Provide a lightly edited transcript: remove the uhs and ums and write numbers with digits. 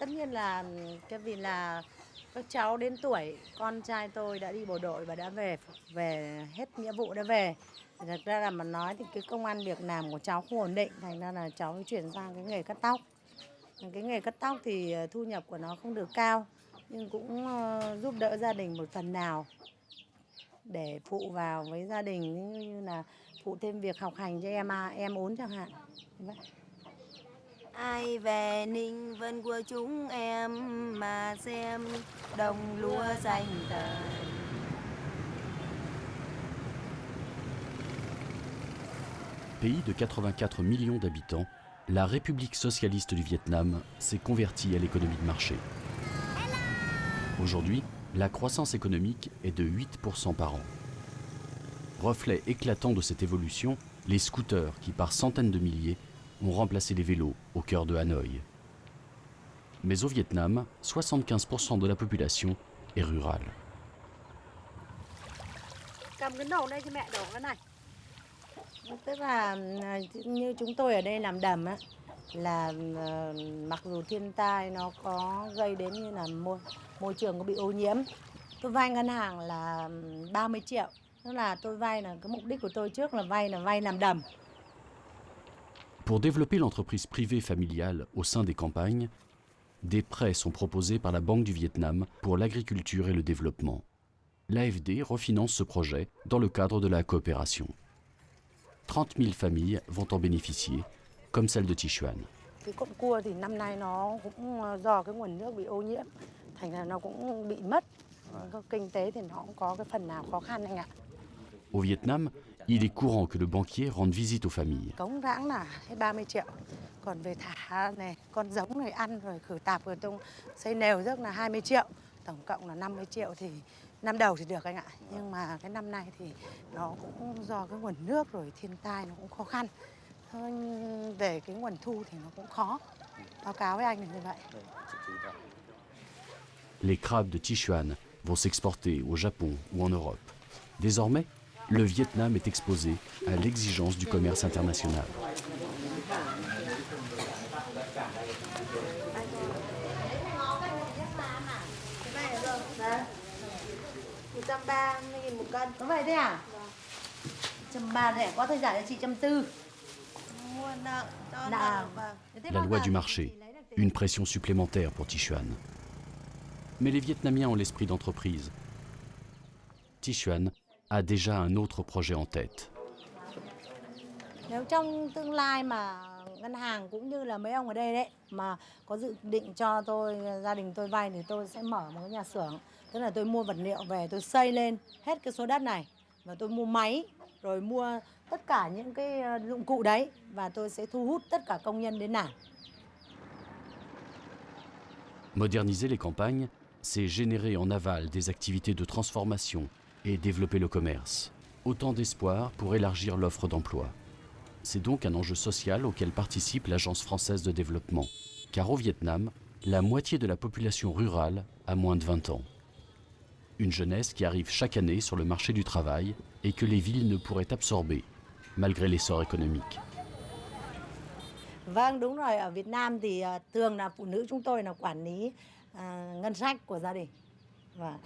tất nhiên là cái vì là các cháu đến tuổi, con trai tôi đã đi bộ đội và đã về về hết nghĩa vụ đã về. Thì thật ra là mà nói thì cái công ăn việc làm của cháu không ổn định, thành ra là cháu chuyển sang cái nghề cắt tóc. Cái nghề cắt tóc thì thu nhập của nó không được cao, nhưng cũng giúp đỡ gia đình một phần nào để phụ vào với gia đình, như là phụ thêm việc học hành cho em ốn chẳng hạn. Vậy. Ai về Ninh Vân của chúng em mà xem đồng lúa xanh tươi. Pays de 84 millions d'habitants, la République socialiste du Vietnam s'est convertie à l'économie de marché. Aujourd'hui, la croissance économique est de 8% par an. Reflet éclatant de cette évolution, les scooters qui, par centaines de milliers, ont remplacé les vélos au cœur de Hanoï. Mais au Vietnam, 75% de la population est rurale. Cầm cái nồi đây cho mẹ đổ cái này. Tức là như chúng tôi ở đây làm đầm á, là mặc dù thiên tai nó có gây đến như là môi trường có bị ô nhiễm. Tôi vay ngân hàng là 30 triệu. Tức là tôi vay là cái mục đích của tôi trước là vay làm đầm. Pour développer l'entreprise privée familiale au sein des campagnes, des prêts sont proposés par la Banque du Vietnam pour l'agriculture et le développement. L'AFD refinance ce projet dans le cadre de la coopération. 30 000 familles vont en bénéficier, comme celle de Tichuan. Cái con cua thì năm nay nó cũng do cái nguồn nước bị ô nhiễm, thành ra nó cũng bị mất. Kinh tế thì nó cũng có cái phần nào khó khăn anh ạ. Au Vietnam, il est courant que le banquier rende visite aux familles. Cống rãng là hết 30 triệu. Còn về thả này, con giống này ăn rồi khử tạp rồi tung xây nèo rước là 20 triệu. Tổng cộng là 50 triệu thì năm đầu thì được anh ạ. Nhưng mà cái năm nay thì nó cũng do cái nguồn nước rồi thiên tai nó cũng khó khăn. Thôi về cái nguồn thu thì nó cũng khó. Báo cáo với anh là như vậy. Les crabes de Tichuan vont s'exporter au Japon ou en Europe. Désormais, le Vietnam est exposé à l'exigence du commerce international. Đấy. 130.000 một cân. Có vậy thế à? 130 rẻ quá, thôi giả cho chị 140. La loi du marché, une pression supplémentaire pour Tichuan. Mais les Vietnamiens ont l'esprit d'entreprise. Tichuan a déjà un autre projet en tête. Nếu trong tương lai mà ngân hàng cũng như là mấy ông ở đây đấy mà có dự định cho tôi, gia đình tôi vay thì tôi sẽ mở một cái nhà xưởng. Tức là tôi mua vật liệu về, tôi xây lên hết cái số đất này và tôi mua máy, rồi mua tất cả những cái dụng cụ đấy và tôi sẽ thu hút tất cả công nhân đến làm. Moderniser les campagnes, c'est générer en aval des activités de transformation et développer le commerce. Autant d'espoir pour élargir l'offre d'emploi. C'est donc un enjeu social auquel participe l'Agence française de développement. Car au Vietnam, la moitié de la population rurale a moins de 20 ans. Une jeunesse qui arrive chaque année sur le marché du travail et que les villes ne pourraient absorber, malgré l'essor économique. Vâng, đúng rồi. Ở Việt Nam thì thường là phụ nữ chúng tôi là quản lý ngân sách của gia đình. Vâng.